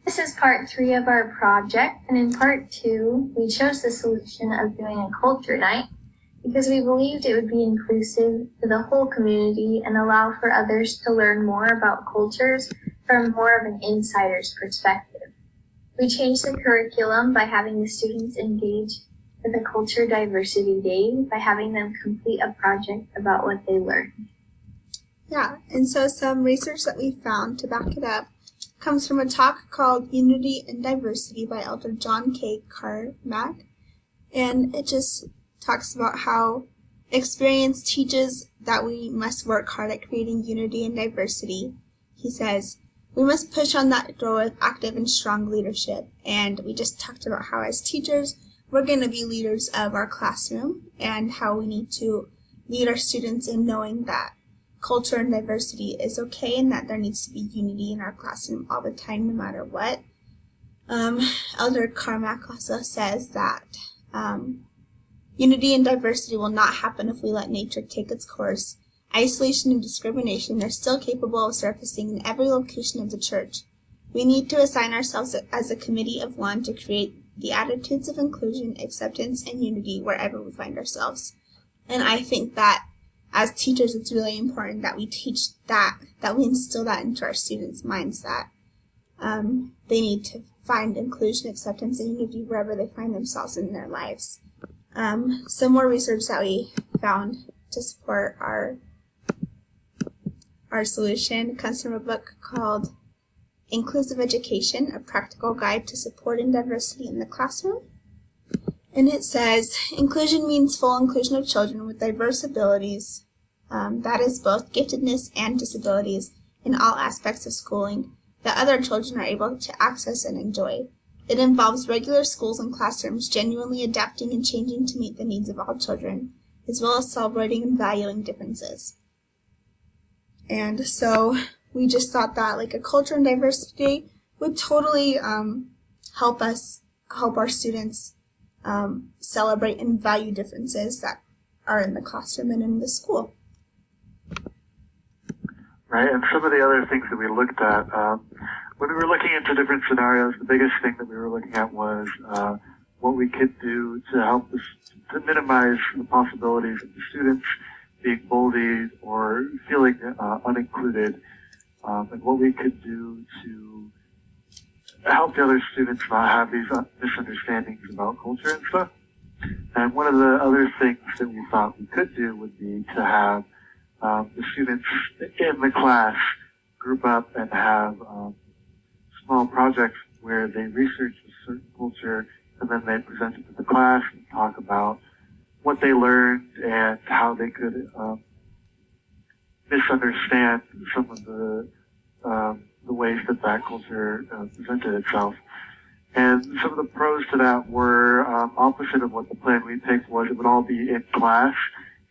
This is part 3 of our project, and in part 2, we chose the solution of doing a culture night because we believed it would be inclusive to the whole community and allow for others to learn more about cultures from more of an insider's perspective. We changed the curriculum by having the students engage with a culture diversity day by having them complete a project about what they learned. Yeah, and so some research that we found to back it up comes from a talk called Unity and Diversity by Elder John K. Carmack, and it just talks about how experience teaches that we must work hard at creating unity and diversity. He says, we must push on that door with active and strong leadership, and we just talked about how as teachers, we're going to be leaders of our classroom and how we need to lead our students in knowing that culture and diversity is okay and that there needs to be unity in our classroom all the time, no matter what. Elder Carmack also says that unity and diversity will not happen if we let nature take its course. Isolation and discrimination are still capable of surfacing in every location of the church. We need to assign ourselves as a committee of one to create the attitudes of inclusion, acceptance, and unity wherever we find ourselves. And I think that as teachers, it's really important that we teach that we instill that into our students' minds, that they need to find inclusion, acceptance, and unity wherever they find themselves in their lives. Some more research that we found to support our solution comes from a book called Inclusive Education, A Practical Guide to Supporting Diversity in the Classroom. And it says, inclusion means full inclusion of children with diverse abilities, that is both giftedness and disabilities, in all aspects of schooling that other children are able to access and enjoy. It involves regular schools and classrooms genuinely adapting and changing to meet the needs of all children, as well as celebrating and valuing differences. And so we just thought that like a culture and diversity day would totally help our students celebrate and value differences that are in the classroom and in the school. Right, and some of the other things that we looked at, when we were looking into different scenarios, the biggest thing that we were looking at was what we could do to help to minimize the possibilities of the students being bullied or feeling unincluded, and what we could do to help the other students not have these misunderstandings about culture and stuff. And one of the other things that we thought we could do would be to have the students in the class group up and have small projects where they research a certain culture and then they present it to the class and talk about what they learned and how they could misunderstand some of the ways that culture presented itself. And some of the pros to that were opposite of what the plan we picked was. It would all be in class,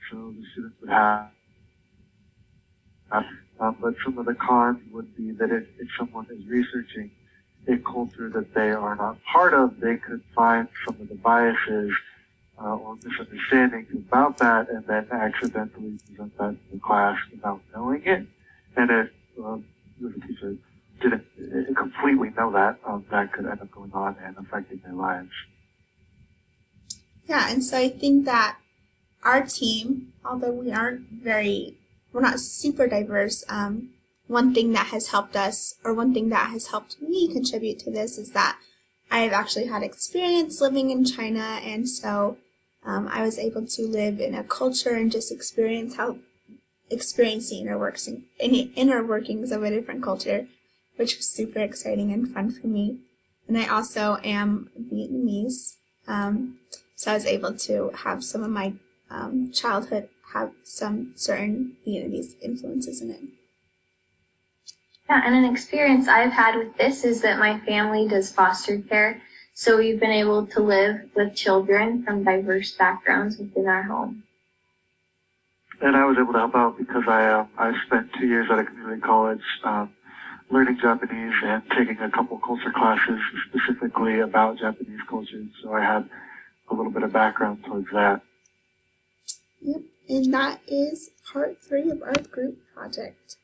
so the students would have. But some of the cons would be that if someone is researching a culture that they are not part of, they could find some of the biases or misunderstandings about that and then accidentally present that to the class without knowing it. And if the teacher didn't completely know that, that could end up going on and affecting their lives. Yeah, and so I think that our team, although we're not super diverse, one thing that has helped us, or one thing that has helped me contribute to this is that I have actually had experience living in China, and so I was able to live in a culture and just experiencing inner workings of a different culture, which was super exciting and fun for me. And I also am Vietnamese, so I was able to have some of my childhood have some certain Vietnamese influences in it. Yeah, and an experience I've had with this is that my family does foster care, so we've been able to live with children from diverse backgrounds within our home. And I was able to help out because I spent 2 years at a community college learning Japanese and taking a couple culture classes specifically about Japanese culture, so I had a little bit of background towards that. Yep, and that is part 3 of our group project.